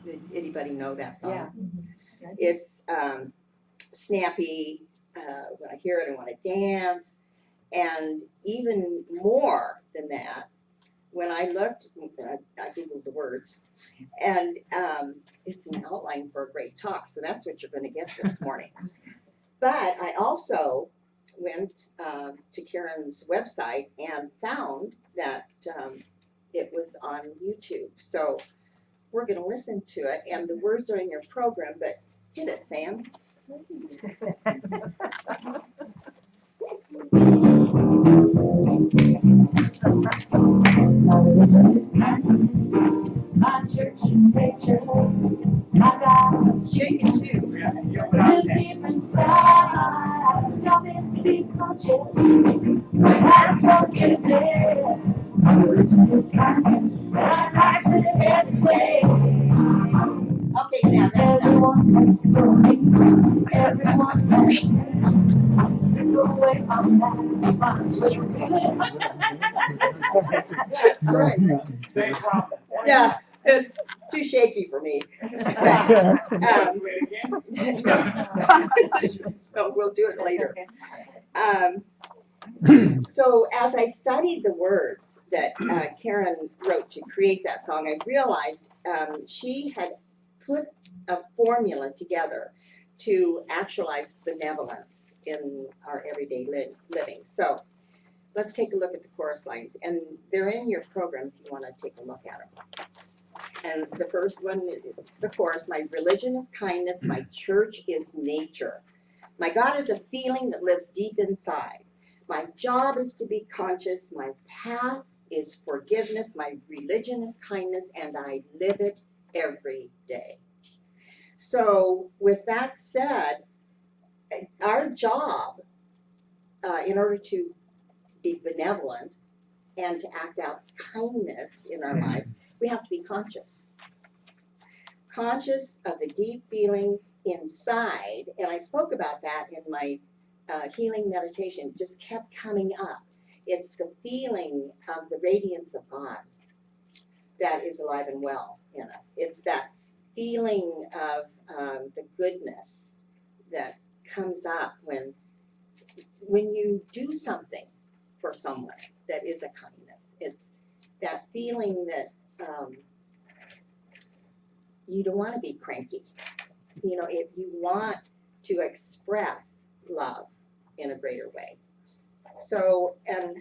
Did anybody know that song? Yeah. It's snappy. When I hear it, I want to dance. And even more than that, when I looked, I Googled the words, and it's an outline for a great talk, so that's what you're going to get this morning. But I also went to Karen's website and found that it was on YouTube. So we're going to listen to it, and the words are in your program, but hit it, Sam. My church is nature. My God's Shake it too. live deep inside. Job is to be conscious. That's forgiveness. My religion is kindness. And I practice it every day. Okay, Sam, that's enough. Everyone has a story. Everyone has a name. I strip away our past to find That's great. Thanks, Rob. Yeah, it's too shaky for me. So we'll do it later. So as I studied the words that Karen wrote to create that song, I realized she had put a formula together to actualize benevolence in our everyday living. So let's take a look at the chorus lines, and they're in your program if you want to take a look at them. And the first one is the chorus. My religion is kindness, my church is nature. My God is a feeling that lives deep inside. My job is to be conscious, my path is forgiveness, my religion is kindness, and I live it every day. So with that said, our job, in order to be benevolent and to act out kindness in our lives, we have to be conscious. Conscious of the deep feeling inside, and I spoke about that in my healing meditation. It just kept coming up. It's the feeling of the radiance of God that is alive and well in us. It's that feeling of the goodness that comes up when you do something for someone that is a kindness. It's that feeling that you don't want to be cranky. You know, if you want to express love in a greater way. So, and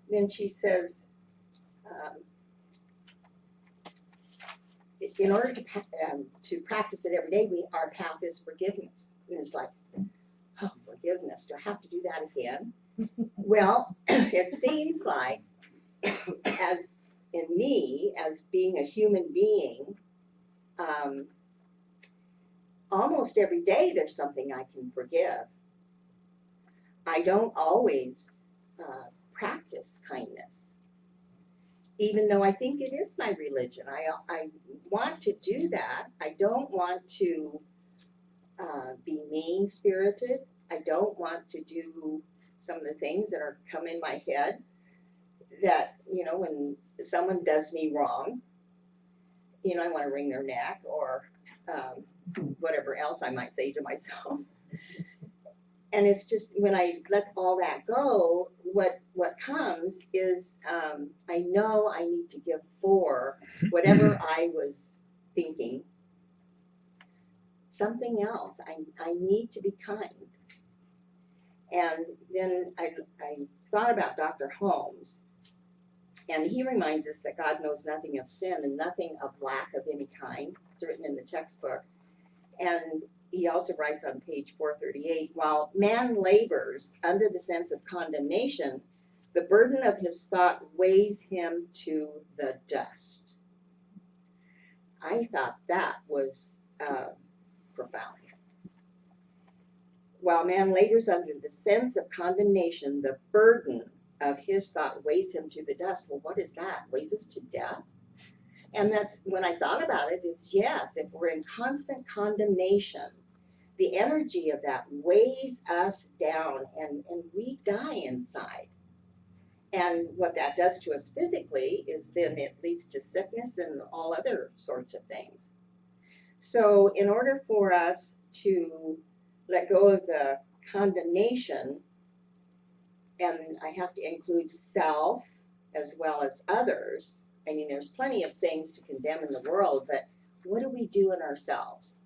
then she says, in order to practice it every day, our path is forgiveness. And it's like, oh, forgiveness, do I have to do that again? Well, it seems like, as in me, as being a human being, almost every day there's something I can forgive. I don't always practice kindness, even though I think it is my religion. I want to do that. I don't want to be mean-spirited. I don't want to do some of the things that are come in my head that, you know, when someone does me wrong, you know, I want to wring their neck or whatever else I might say to myself. And it's just when I let all that go, what comes is I know I need to give for whatever I was thinking something else. I need to be kind. And then I thought about Dr. Holmes, and he reminds us that God knows nothing of sin and nothing of lack of any kind. It's written in the textbook. And he also writes on page 438, while man labors under the sense of condemnation, the burden of his thought weighs him to the dust. I thought that was profound. While man labors under the sense of condemnation, the burden of his thought weighs him to the dust. Well, what is that? Weighs us to death? And that's when I thought about it, it's yes, if we're in constant condemnation, the energy of that weighs us down and we die inside. And what that does to us physically is then it leads to sickness and all other sorts of things. So in order for us to let go of the condemnation, and I have to include self as well as others. I mean, there's plenty of things to condemn in the world, but what do we do in ourselves?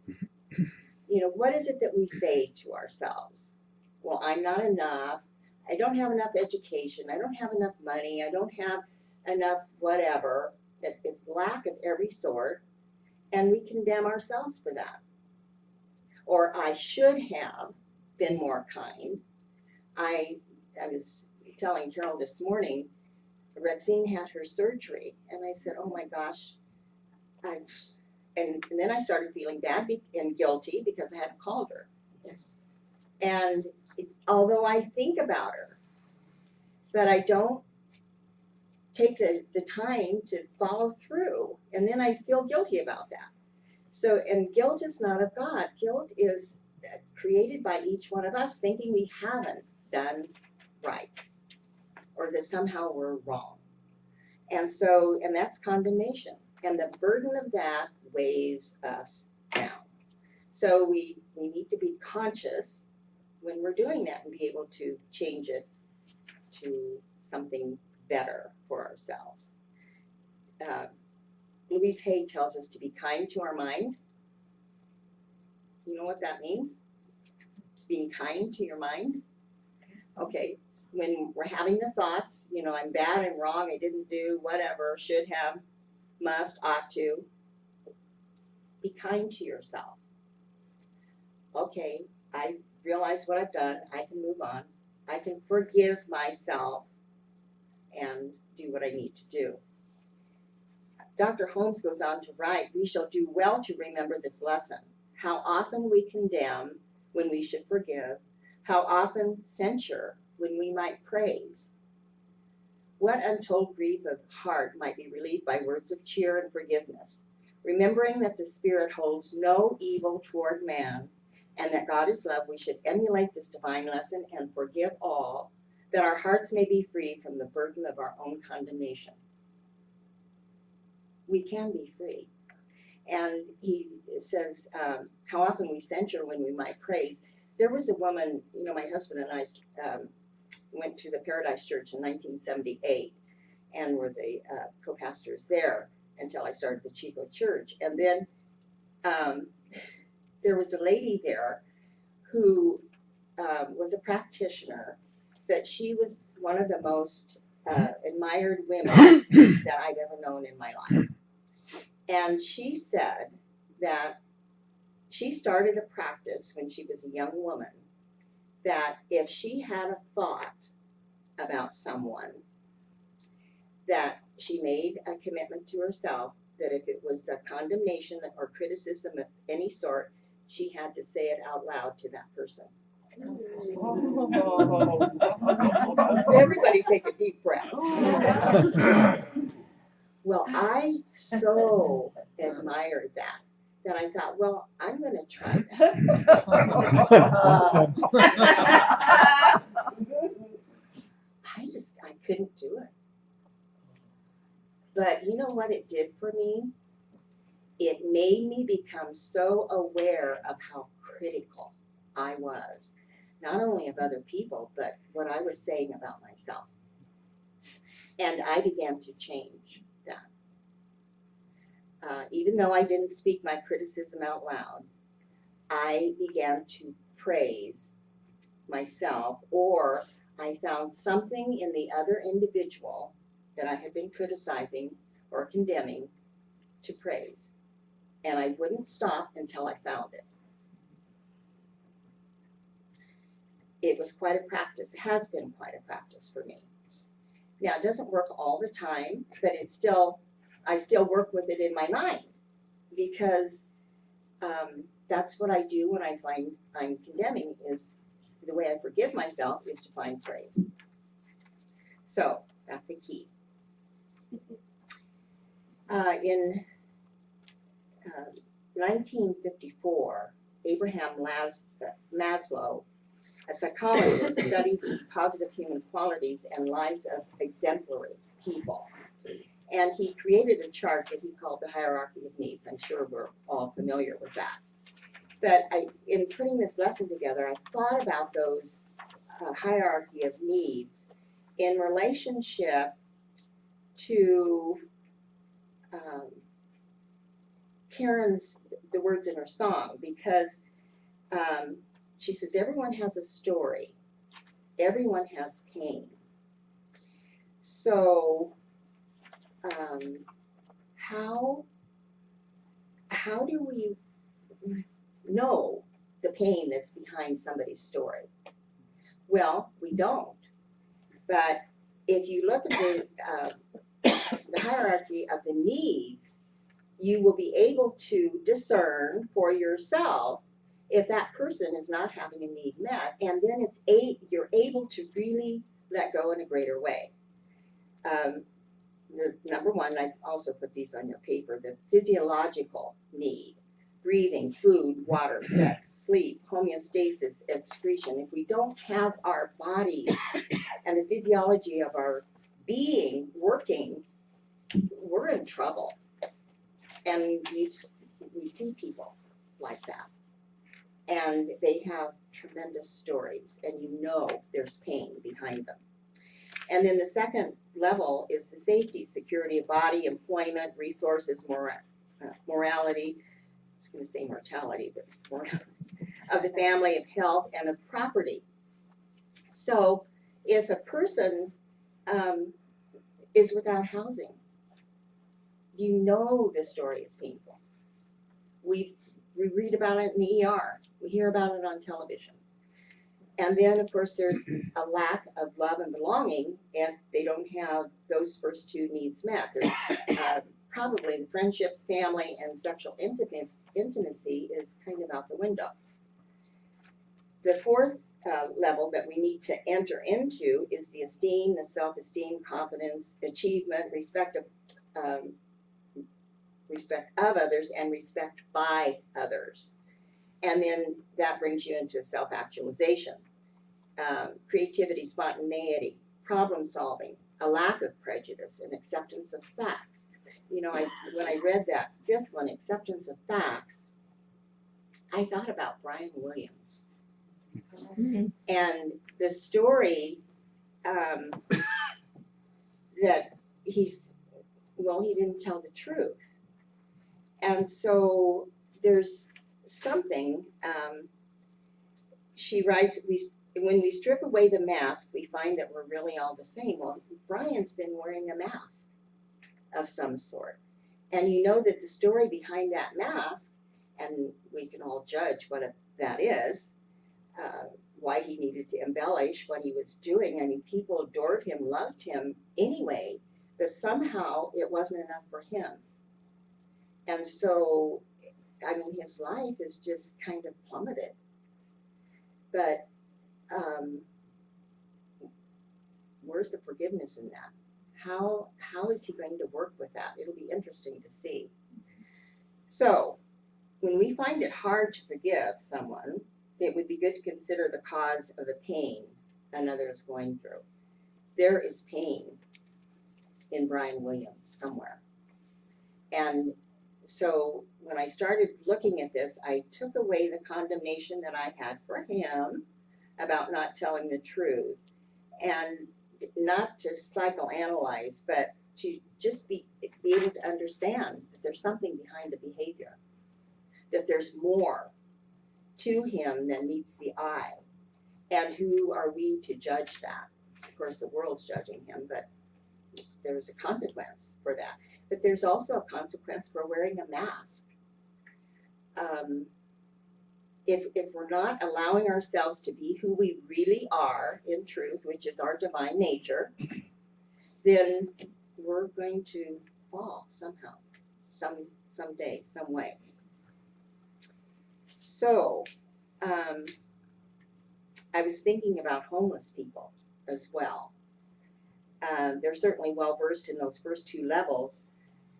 You know, what is it that we say to ourselves? Well, I'm not enough. I don't have enough education. I don't have enough money. I don't have enough whatever. It's lack of every sort. And we condemn ourselves for that. Or I should have been more kind. I was telling Carol this morning, Rexine had her surgery, and I said, oh my gosh, and then I started feeling bad and guilty because I hadn't called her. And although I think about her, but I don't take the time to follow through, and then I feel guilty about that. So, and guilt is not of God. Guilt is created by each one of us thinking we haven't done right, or that somehow we're wrong. And so, and that's condemnation. And the burden of that weighs us down. So we need to be conscious when we're doing that and be able to change it to something better for ourselves. Louise Hay tells us to be kind to our mind. You know what that means? Being kind to your mind? Okay, when we're having the thoughts, you know, I'm bad, I'm wrong, I didn't do, whatever, should have, must, ought to, be kind to yourself. Okay, I realize what I've done, I can move on, I can forgive myself and do what I need to do. Dr. Holmes goes on to write, we shall do well to remember this lesson. How often we condemn when we should forgive, how often censure when we might praise. What untold grief of heart might be relieved by words of cheer and forgiveness, remembering that the Spirit holds no evil toward man, and that God is love, we should emulate this divine lesson and forgive all, that our hearts may be free from the burden of our own condemnation. We can be free. And he says, how often we censure when we might praise. There was a woman, you know, my husband and I went to the Paradise Church in 1978 and were the co-pastors there until I started the Chico Church. And then there was a lady there who was a practitioner, but she was one of the most admired women that I've ever known in my life. And she said that she started a practice when she was a young woman, that if she had a thought about someone, that she made a commitment to herself that if it was a condemnation or criticism of any sort, she had to say it out loud to that person. So everybody take a deep breath. Well, I so admired that I thought, well, I'm going to try that. I couldn't do it. But you know what it did for me? It made me become so aware of how critical I was, not only of other people, but what I was saying about myself. And I began to change that. Even though I didn't speak my criticism out loud, I began to praise myself, or I found something in the other individual that I had been criticizing or condemning to praise. And I wouldn't stop until I found it. It was quite a practice. It has been quite a practice for me. Now, it doesn't work all the time, but I still work with it in my mind, because that's what I do when I find I'm condemning, is the way I forgive myself is to find praise. So that's the key. In 1954, Abraham Maslow a psychologist, studied the positive human qualities and lives of exemplary people. And he created a chart that he called the hierarchy of needs. I'm sure we're all familiar with that. But in putting this lesson together, I thought about those hierarchy of needs in relationship to Karen's, the words in her song, because she says, everyone has a story. Everyone has pain. So how do we know the pain that's behind somebody's story? Well, we don't. But if you look at the hierarchy of the needs, you will be able to discern for yourself if that person is not having a need met, and then you're able to really let go in a greater way. The number one, I've also put these on your paper, the physiological need: breathing, food, water, sex, sleep, homeostasis, excretion. If we don't have our bodies and the physiology of our being working, we're in trouble. And we see people like that. And they have tremendous stories, and you know there's pain behind them. And then the second level is the safety, security of body, employment, resources, morality. I was going to say mortality, but it's morality, of the family, of health, and of property. So if a person is without housing, you know the story is painful. We read about it in the ER. We hear about it on television. And then, of course, there's a lack of love and belonging, and they don't have those first two needs met. There's probably the friendship, family, and sexual intimacy is kind of out the window. The fourth level that we need to enter into is the esteem, the self-esteem, confidence, achievement, respect of others, and respect by others. And then that brings you into self-actualization, creativity, spontaneity, problem solving, a lack of prejudice, and acceptance of facts. You know, when I read that fifth one, acceptance of facts, I thought about Brian Williams. Mm-hmm. And the story that he didn't tell the truth. And so there's something, she writes, when we strip away the mask, we find that we're really all the same. Well, Brian's been wearing a mask of some sort. And you know that the story behind that mask, and we can all judge what that is, why he needed to embellish what he was doing. I mean, people adored him, loved him anyway, but somehow it wasn't enough for him. And so, I mean, his life is just kind of plummeted. But where's the forgiveness in that? How is he going to work with that? It'll be interesting to see. So, when we find it hard to forgive someone, it would be good to consider the cause of the pain another is going through. There is pain in Brian Williams somewhere. And so when I started looking at this, I took away the condemnation that I had for him about not telling the truth, and not to psychoanalyze, but to just be able to understand that there's something behind the behavior, that there's more to him than meets the eye. And who are we to judge that? Of course, the world's judging him, but there's a consequence for that. But there's also a consequence for wearing a mask. If we're not allowing ourselves to be who we really are in truth, which is our divine nature, then we're going to fall somehow, someday, some way. So, I was thinking about homeless people as well. They're certainly well versed in those first two levels,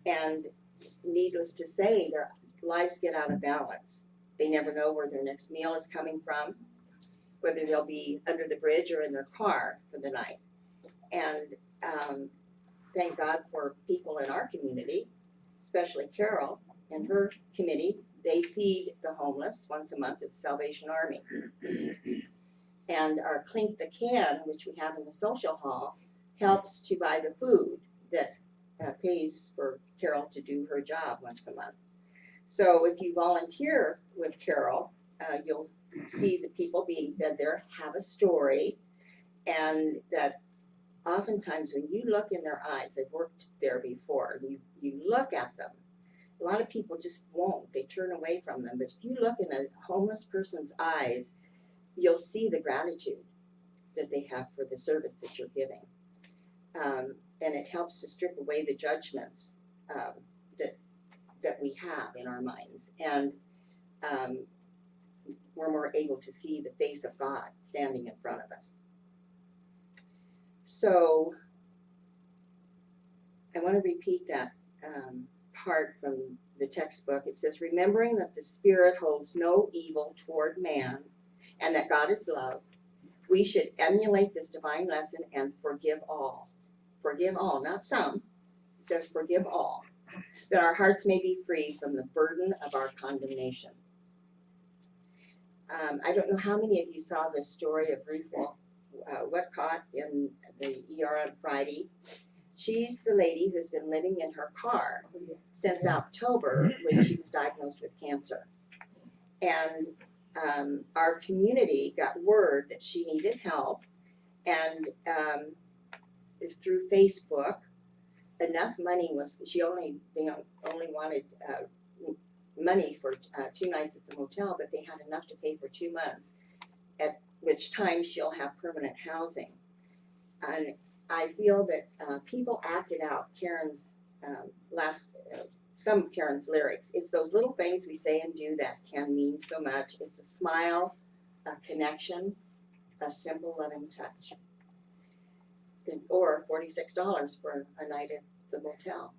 and needless to say, their lives get out of balance. They never know where their next meal is coming from, whether they'll be under the bridge or in their car for the night. And thank God for people in our community, especially Carol and her committee. They feed the homeless once a month at the Salvation Army. And our Clink the Can, which we have in the social hall, helps to buy the food that pays for Carol to do her job once a month. So if you volunteer with Carol, you'll see the people being fed there have a story, and that oftentimes when you look in their eyes, I've worked there before, you look at them, a lot of people just won't, they turn away from them, but if you look in a homeless person's eyes, you'll see the gratitude that they have for the service that you're giving. And it helps to strip away the judgments that we have in our minds. And we're more able to see the face of God standing in front of us. So I want to repeat that part from the textbook. It says, remembering that the Spirit holds no evil toward man and that God is love, we should emulate this divine lesson and forgive all. Forgive all, not some. It says forgive all, that our hearts may be free from the burden of our condemnation. I don't know how many of you saw the story of Ruth Westcott in the ER on Friday. She's the lady who's been living in her car since October when she was diagnosed with cancer. And our community got word that she needed help, and through Facebook, enough money was, they only wanted money for 2 nights at the motel, but they had enough to pay for 2 months, at which time she'll have permanent housing. And I feel that people acted out Karen's some of Karen's lyrics. It's those little things we say and do that can mean so much. It's a smile, a connection, a simple loving touch. Or $46 for a night at the motel.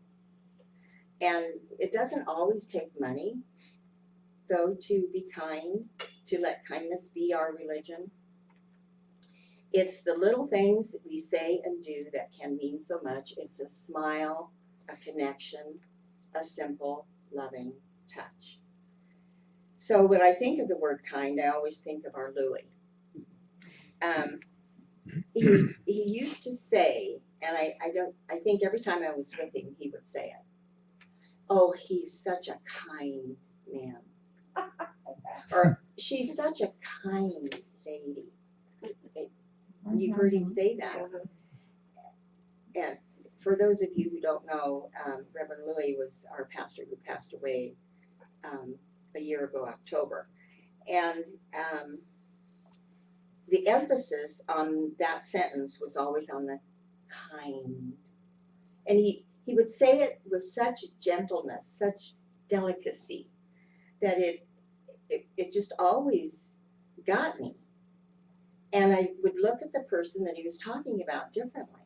And it doesn't always take money, though, to be kind, to let kindness be our religion. It's the little things that we say and do that can mean so much. It's a smile, a connection, a simple, loving touch. So when I think of the word kind, I always think of our Louie. He used to say, and I think every time I was with him, he would say it. Oh, he's such a kind man. Or she's such a kind lady. You've heard him say that. And for those of you who don't know, Reverend Louis was our pastor who passed away a year ago, October. And the emphasis on that sentence was always on the kind. And he would say it with such gentleness, such delicacy, that it just always got me. And I would look at the person that he was talking about differently,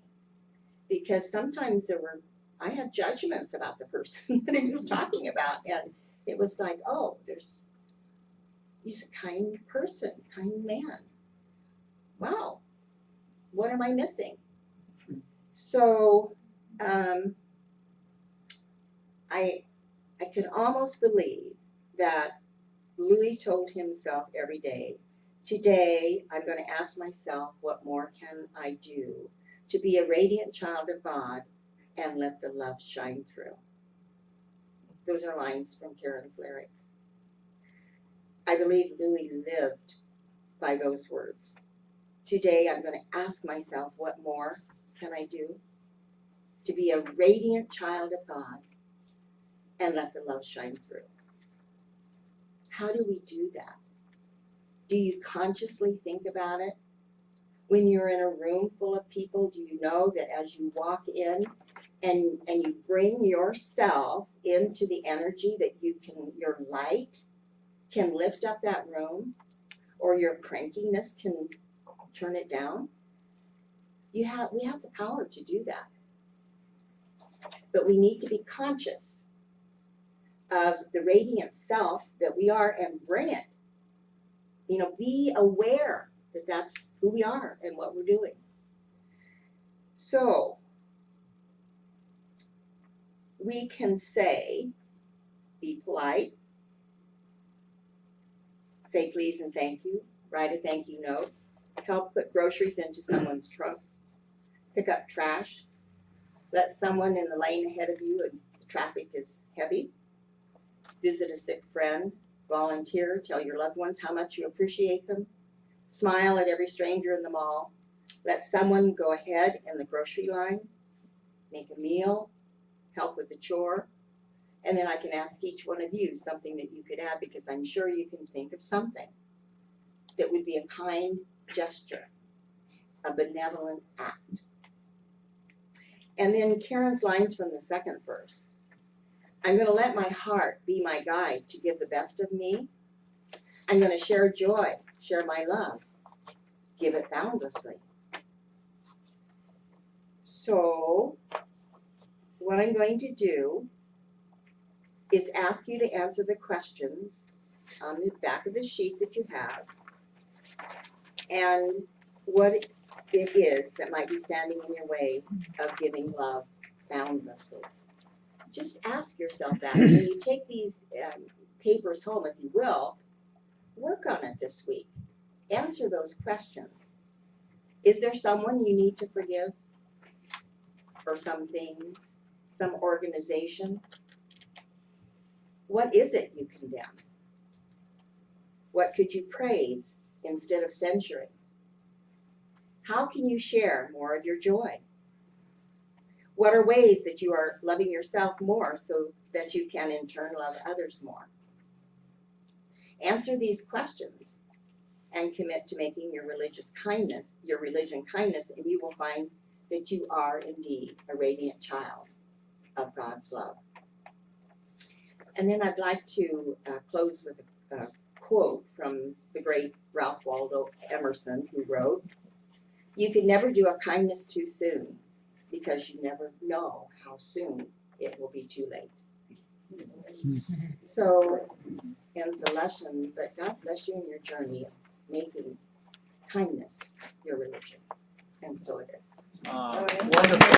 because sometimes I had judgments about the person that he was talking about, and it was like, oh, he's a kind person, kind man. Wow, what am I missing? So I can almost believe that Louis told himself every day, today I'm going to ask myself, what more can I do to be a radiant child of God and let the love shine through? Those are lines from Karen's lyrics. I believe Louis lived by those words. Today I'm going to ask myself, what more can I do to be a radiant child of God and let the love shine through? How do we do that? Do you consciously think about it? When you're in a room full of people, do you know that as you walk in and you bring yourself into the energy that your light can lift up that room, or your crankiness can turn it down? We have the power to do that. But we need to be conscious of the radiant self that we are and bring it. Be aware that that's who we are and what we're doing. So we can say, be polite, say please and thank you, write a thank you note, help put groceries into someone's trunk, pick up trash, let someone in the lane ahead of you and the traffic is heavy, visit a sick friend, volunteer, tell your loved ones how much you appreciate them, smile at every stranger in the mall, let someone go ahead in the grocery line, make a meal, help with the chore, and then I can ask each one of you something that you could add, because I'm sure you can think of something that would be a kind gesture, a benevolent act. And then Karen's lines from the second verse. I'm going to let my heart be my guide to give the best of me. I'm going to share joy, share my love, give it boundlessly. So what I'm going to do is ask you to answer the questions on the back of the sheet that you have, and what it is that might be standing in your way of giving love boundlessly. Just ask yourself that. When you take these papers home, if you will, work on it this week. Answer those questions. Is there someone you need to forgive? Or some things? Some organization? What is it you condemn? What could you praise instead of censuring? How can you share more of your joy? What are ways that you are loving yourself more so that you can in turn love others more? Answer these questions and commit to making your religion kindness, and you will find that you are indeed a radiant child of God's love. And then I'd like to close with a quote from the great Ralph Waldo Emerson, who wrote, "You can never do a kindness too soon, because you never know how soon it will be too late." So ends the lesson, but God bless you in your journey of making kindness your religion. And so it is. Wonderful.